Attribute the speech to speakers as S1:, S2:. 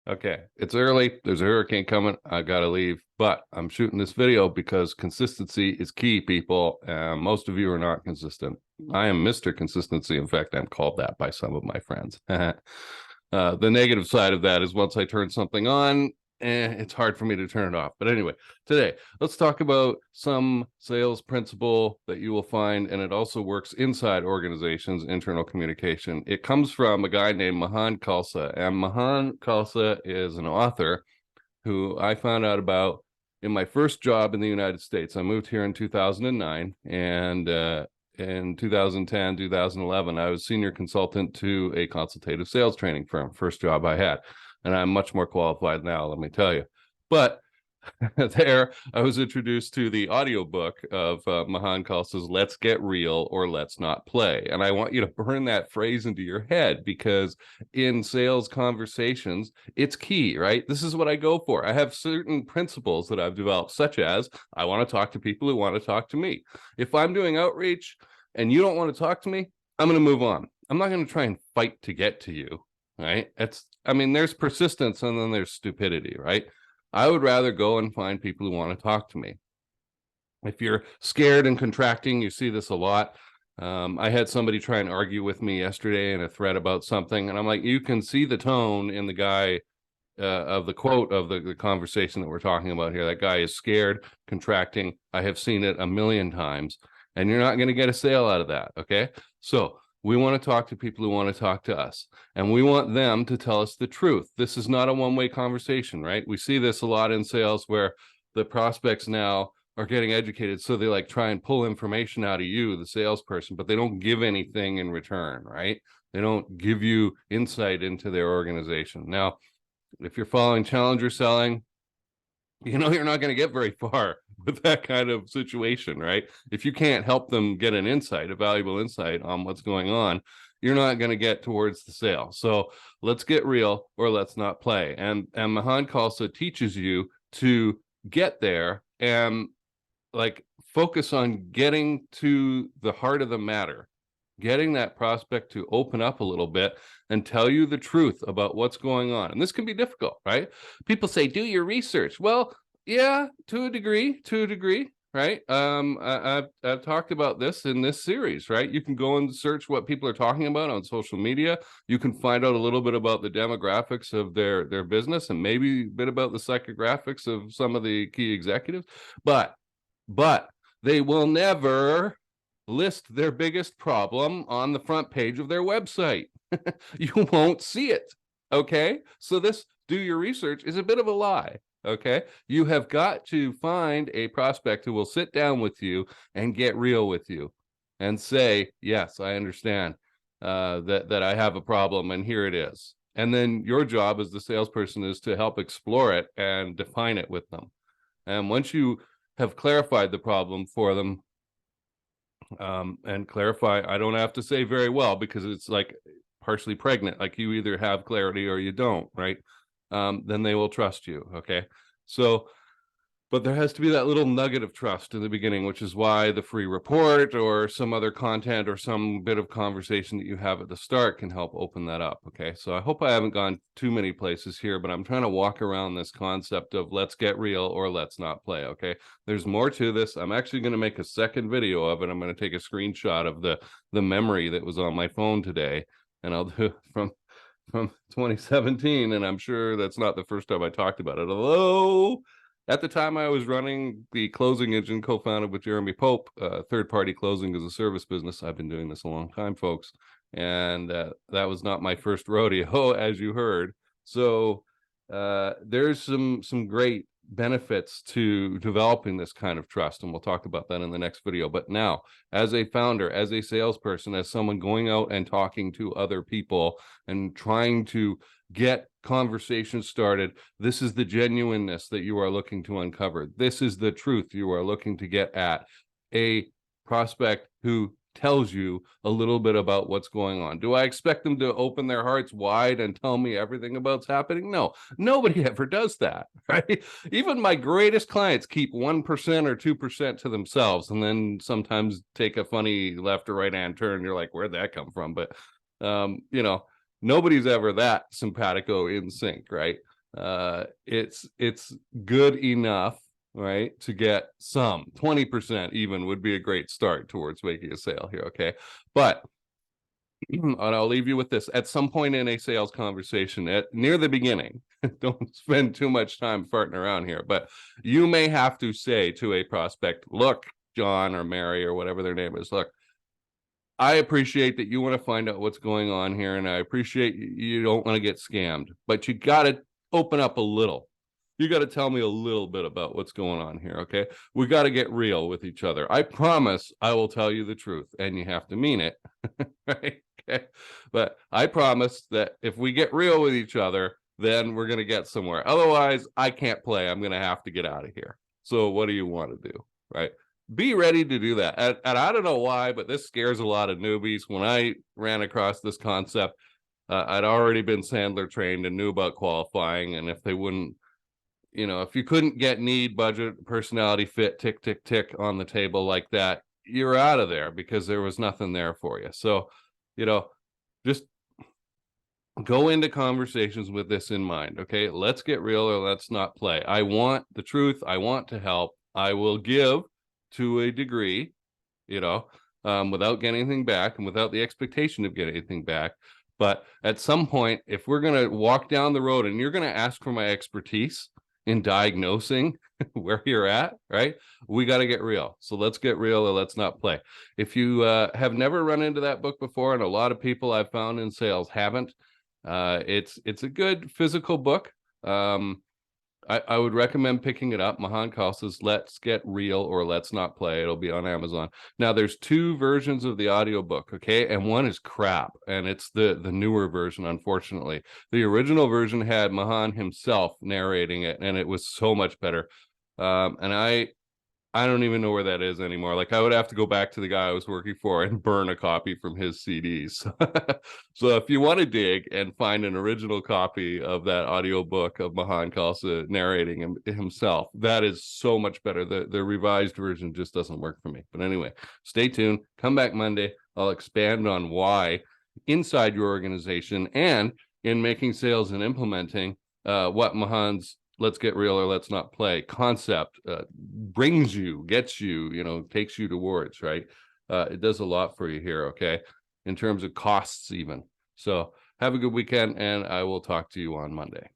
S1: Okay, it's early. There's a hurricane coming. I gotta leave, but I'm shooting this video because consistency is key, people. Most of you are not consistent. I am Mr. Consistency. In fact, I'm called that by some of my friends. The negative side of that is once I turn something on, it's hard for me to turn it off. But anyway, today, let's talk about some sales principle that you will find, and it also works inside organizations, internal communication. It comes from a guy named Mahan Khalsa, and Mahan Khalsa is an author who I found out about in my first job in the United States. I moved here in 2009, and in 2010, 2011, I was senior consultant to a consultative sales training firm, first job I had. And I'm much more qualified now, let me tell you. But there, I was introduced to the audiobook of Mahan Khalsa's Let's Get Real or Let's Not Play. And I want you to burn that phrase into your head, because in sales conversations, it's key, right? This is what I go for. I have certain principles that I've developed, such as I want to talk to people who want to talk to me. If I'm doing outreach and you don't want to talk to me, I'm going to move on. I'm not going to try and fight to get to you, right? There's persistence and then there's stupidity, right? I would rather go and find people who want to talk to me. If you're scared and contracting, you see this a lot. I had somebody try and argue with me yesterday in a thread about something, and I'm like, you can see the tone in the guy of the quote of the conversation that we're talking about here. That guy is scared, contracting. I have seen it a million times, and you're not going to get a sale out of that, okay? So we want to talk to people who want to talk to us, and we want them to tell us the truth. This is not a one-way conversation, right? We see this a lot in sales where the prospects now are getting educated, so they like try and pull information out of you, the salesperson, but they don't give anything in return, right? They don't give you insight into their organization. Now, if you're following challenger selling, you know you're not going to get very far with that kind of situation, right? If you can't help them get an insight, a valuable insight on what's going on, you're not going to get towards the sale. So let's get real or let's not play. And Mahan Khalsa teaches you to get there and like focus on getting to the heart of the matter, getting that prospect to open up a little bit and tell you the truth about what's going on. And this can be difficult, right? People say, do your research. Well, yeah, to a degree, right? I've talked about this in this series, right? You can go and search what people are talking about on social media. You can find out a little bit about the demographics of their business and maybe a bit about the psychographics of some of the key executives. But they will never list their biggest problem on the front page of their website. You won't see it. Okay. So this do your research is a bit of a lie. Okay. You have got to find a prospect who will sit down with you and get real with you and say, yes, I understand that I have a problem and here it is. And then your job as the salesperson is to help explore it and define it with them. And once you have clarified the problem for them, and clarify, I don't have to say very well because it's like partially pregnant, like you either have clarity or you don't, right? Then they will trust you, okay? So, but there has to be that little nugget of trust in the beginning, which is why the free report or some other content or some bit of conversation that you have at the start can help open that up, okay? So I hope I haven't gone too many places here, but I'm trying to walk around this concept of let's get real or let's not play, okay? There's more to this. I'm actually going to make a second video of it. I'm going to take a screenshot of the memory that was on my phone today, and I'll do it from 2017, and I'm sure that's not the first time I talked about it, although at the time I was running the closing engine co-founded with Jeremy Pope, third-party closing as a service business. I've been doing this a long time, folks, and that was not my first rodeo, as you heard. So there's some great benefits to developing this kind of trust, and we'll talk about that in the next video. But now, as a founder, as a salesperson, as someone going out and talking to other people and trying to get conversations started, this is the genuineness that you are looking to uncover. This is the truth you are looking to get at. A prospect who tells you a little bit about what's going on. Do I expect them to open their hearts wide and tell me everything about what's happening? No, nobody ever does that, right? Even my greatest clients keep 1% or 2% to themselves, and then sometimes take a funny left or right hand turn. You're like, where'd that come from? But, nobody's ever that simpatico in sync, right? It's good enough, right, to get some 20% even would be a great start towards making a sale here. Okay. But and I'll leave you with this. At some point in a sales conversation, at near the beginning, don't spend too much time farting around here, but you may have to say to a prospect, look, John or Mary or whatever their name is, look, I appreciate that you want to find out what's going on here, and I appreciate you don't want to get scammed, but you got to open up a little. You got to tell me a little bit about what's going on here, okay? We got to get real with each other. I promise I will tell you the truth, and you have to mean it, right? Okay. But I promise that if we get real with each other, then we're going to get somewhere. Otherwise, I can't play. I'm going to have to get out of here. So what do you want to do, right? Be ready to do that. And I don't know why, but this scares a lot of newbies. When I ran across this concept, I'd already been Sandler trained and knew about qualifying. And if they wouldn't, if you couldn't get need, budget, personality fit, tick, tick, tick on the table like that, you're out of there because there was nothing there for you. So, just go into conversations with this in mind. Okay. Let's get real or let's not play. I want the truth. I want to help. I will give to a degree, without getting anything back and without the expectation of getting anything back. But at some point, if we're going to walk down the road and you're going to ask for my expertise in diagnosing where you're at, right? We got to get real. So let's get real or let's not play. If you have never run into that book before, and a lot of people I've found in sales haven't, it's a good physical book. I would recommend picking it up. Mahan Khalsa's Let's Get Real or Let's Not Play. It'll be on Amazon. Now, there's two versions of the audiobook, okay? And one is crap, and it's the newer version, unfortunately. The original version had Mahan himself narrating it, and it was so much better. And I don't even know where that is anymore. Like, I would have to go back to the guy I was working for and burn a copy from his CDs. So if you want to dig and find an original copy of that audiobook of Mahan Khalsa narrating himself, that is so much better. The revised version just doesn't work for me. But anyway, stay tuned. Come back Monday. I'll expand on why inside your organization and in making sales and implementing what Mahan's Let's Get Real or Let's Not Play concept brings you, gets you, takes you towards, right? It does a lot for you here, okay? In terms of costs even. So have a good weekend, and I will talk to you on Monday.